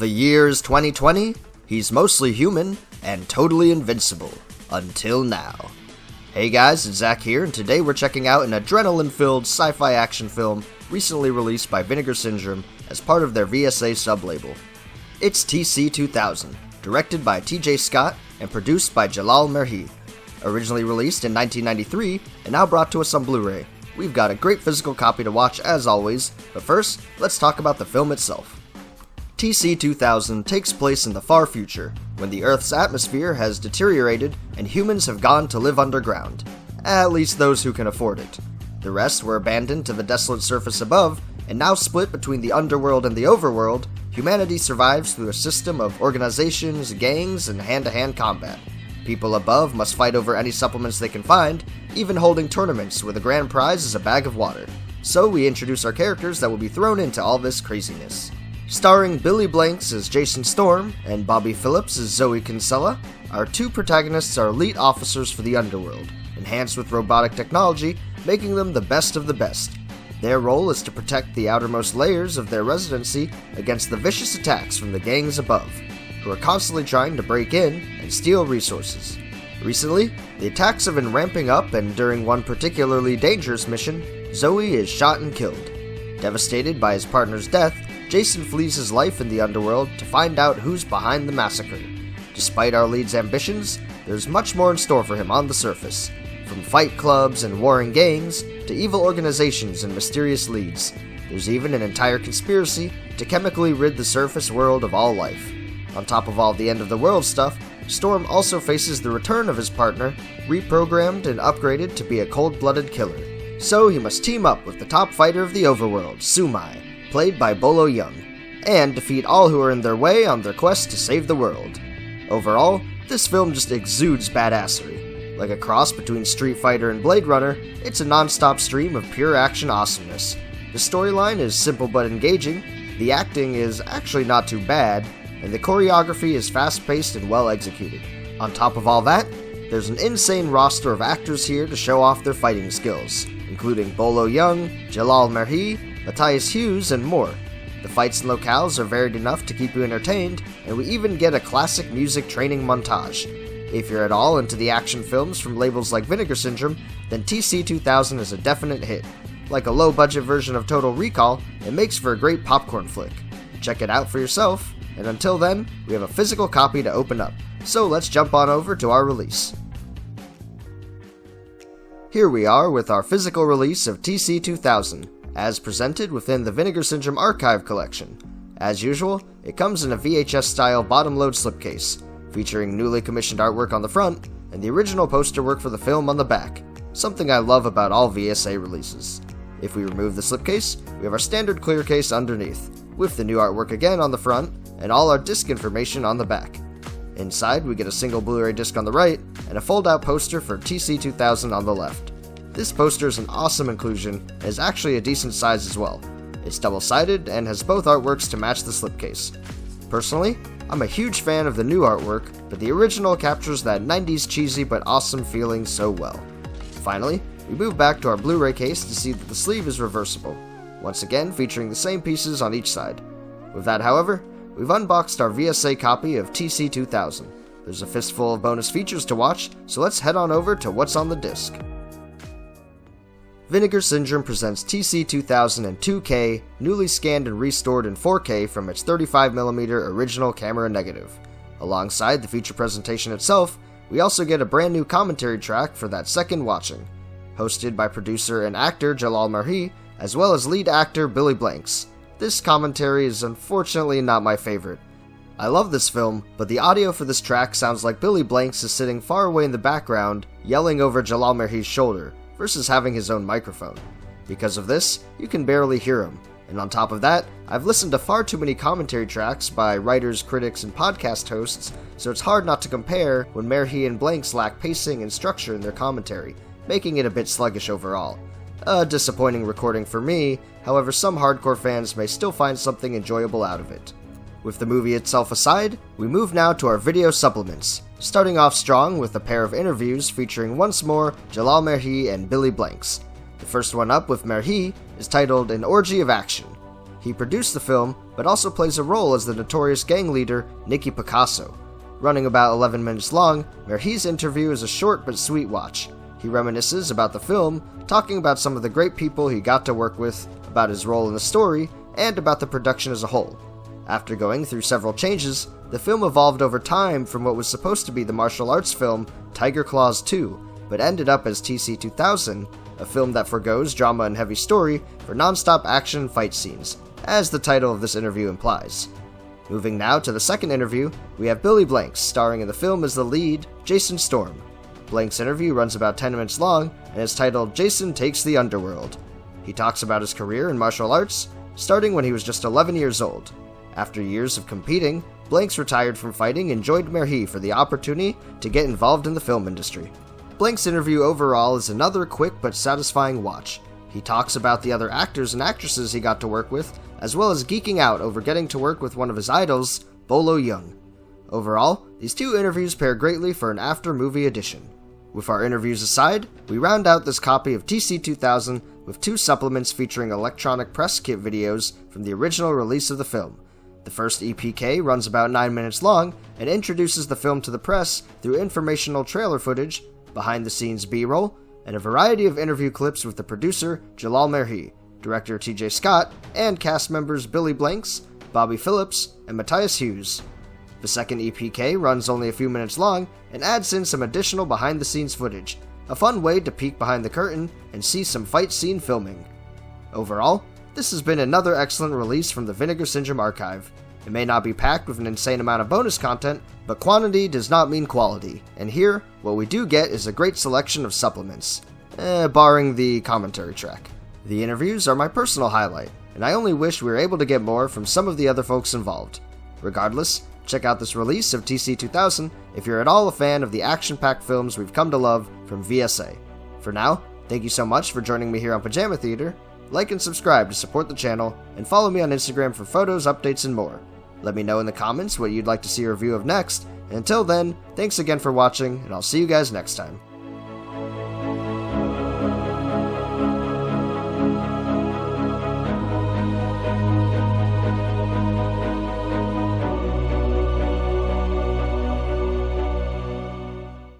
The year's 2020, he's mostly human and totally invincible. Until now. Hey guys, it's Zach here, and today we're checking out an adrenaline-filled sci-fi action film recently released by Vinegar Syndrome as part of their VSA sub-label. It's TC2000, directed by TJ Scott and produced by Jalal Merhi. Originally released in 1993 and now brought to us on Blu-ray. We've got a great physical copy to watch as always, but first, let's talk about the film itself. TC2000 takes place in the far future, when the Earth's atmosphere has deteriorated and humans have gone to live underground. At least those who can afford it. The rest were abandoned to the desolate surface above, and now split between the underworld and the overworld, humanity survives through a system of organizations, gangs, and hand-to-hand combat. People above must fight over any supplements they can find, even holding tournaments where the grand prize is a bag of water. So we introduce our characters that will be thrown into all this craziness. Starring Billy Blanks as Jason Storm and Bobby Phillips as Zoe Kinsella, our two protagonists are elite officers for the underworld, enhanced with robotic technology, making them the best of the best. Their role is to protect the outermost layers of their residency against the vicious attacks from the gangs above, who are constantly trying to break in and steal resources. Recently, the attacks have been ramping up, and during one particularly dangerous mission, Zoe is shot and killed. Devastated by his partner's death, Jason flees his life in the underworld to find out who's behind the massacre. Despite our lead's ambitions, there's much more in store for him on the surface, from fight clubs and warring gangs to evil organizations and mysterious leads. There's even an entire conspiracy to chemically rid the surface world of all life. On top of all the end-of-the-world stuff, Storm also faces the return of his partner, reprogrammed and upgraded to be a cold-blooded killer. So he must team up with the top fighter of the overworld, Sumai, played by Bolo Young, and defeat all who are in their way on their quest to save the world. Overall, this film just exudes badassery. Like a cross between Street Fighter and Blade Runner, it's a non-stop stream of pure action awesomeness. The storyline is simple but engaging, the acting is actually not too bad, and the choreography is fast-paced and well executed. On top of all that, there's an insane roster of actors here to show off their fighting skills, including Bolo Young, Jalal Merhi, Matthias Hughes, and more. The fights and locales are varied enough to keep you entertained, and we even get a classic music training montage. If you're at all into the action films from labels like Vinegar Syndrome, then TC2000 is a definite hit. Like a low-budget version of Total Recall, it makes for a great popcorn flick. Check it out for yourself, and until then, we have a physical copy to open up, so let's jump on over to our release. Here we are with our physical release of TC2000, as presented within the Vinegar Syndrome Archive collection. As usual, it comes in a VHS-style bottom-load slipcase, featuring newly commissioned artwork on the front, and the original poster work for the film on the back, something I love about all VSA releases. If we remove the slipcase, we have our standard clear case underneath, with the new artwork again on the front, and all our disc information on the back. Inside, we get a single Blu-ray disc on the right, and a fold-out poster for TC2000 on the left. This poster is an awesome inclusion, and is actually a decent size as well. It's double-sided, and has both artworks to match the slipcase. Personally, I'm a huge fan of the new artwork, but the original captures that 90s cheesy but awesome feeling so well. Finally, we move back to our Blu-ray case to see that the sleeve is reversible, once again featuring the same pieces on each side. With that, however, we've unboxed our VSA copy of TC2000. There's a fistful of bonus features to watch, so let's head on over to what's on the disc. Vinegar Syndrome presents TC2000 in 2K, newly scanned and restored in 4K from its 35mm original camera negative. Alongside the feature presentation itself, we also get a brand new commentary track for that second watching, hosted by producer and actor Jalal Merhi, as well as lead actor Billy Blanks. This commentary is unfortunately not my favorite. I love this film, but the audio for this track sounds like Billy Blanks is sitting far away in the background, yelling over Jalal Merhi's shoulder, versus having his own microphone. Because of this, you can barely hear him, and on top of that, I've listened to far too many commentary tracks by writers, critics, and podcast hosts, so it's hard not to compare when Merhi and Blanks lack pacing and structure in their commentary, making it a bit sluggish overall. A disappointing recording for me, however some hardcore fans may still find something enjoyable out of it. With the movie itself aside, we move now to our video supplements, starting off strong with a pair of interviews featuring once more Jalal Merhi and Billy Blanks. The first one up with Merhi is titled An Orgy of Action. He produced the film, but also plays a role as the notorious gang leader, Nicky Picasso. Running about 11 minutes long, Merhi's interview is a short but sweet watch. He reminisces about the film, talking about some of the great people he got to work with, about his role in the story, and about the production as a whole. After going through several changes, the film evolved over time from what was supposed to be the martial arts film Tiger Claws 2, but ended up as TC-2000, a film that forgoes drama and heavy story for non-stop action and fight scenes, as the title of this interview implies. Moving now to the second interview, we have Billy Blanks starring in the film as the lead, Jason Storm. Blanks' interview runs about 10 minutes long and is titled Jason Takes the Underworld. He talks about his career in martial arts, starting when he was just 11 years old. After years of competing, Blanks retired from fighting and joined Merhi for the opportunity to get involved in the film industry. Blanks' interview overall is another quick but satisfying watch. He talks about the other actors and actresses he got to work with, as well as geeking out over getting to work with one of his idols, Bolo Yeung. Overall, these two interviews pair greatly for an after-movie edition. With our interviews aside, we round out this copy of TC-2000 with two supplements featuring electronic press kit videos from the original release of the film. The first EPK runs about 9 minutes long and introduces the film to the press through informational trailer footage, behind-the-scenes B-roll, and a variety of interview clips with the producer, Jalal Merhi, director TJ Scott, and cast members Billy Blanks, Bobby Phillips, and Matthias Hughes. The second EPK runs only a few minutes long and adds in some additional behind-the-scenes footage, a fun way to peek behind the curtain and see some fight scene filming. Overall, this has been another excellent release from the Vinegar Syndrome archive. It may not be packed with an insane amount of bonus content, but quantity does not mean quality, and here, what we do get is a great selection of supplements, barring the commentary track. The interviews are my personal highlight, and I only wish we were able to get more from some of the other folks involved. Regardless, check out this release of TC-2000 if you're at all a fan of the action-packed films we've come to love from VSA. For now, thank you so much for joining me here on Pajama Theater. Like and subscribe to support the channel, and follow me on Instagram for photos, updates, and more. Let me know in the comments what you'd like to see a review of next, and until then, thanks again for watching, and I'll see you guys next time.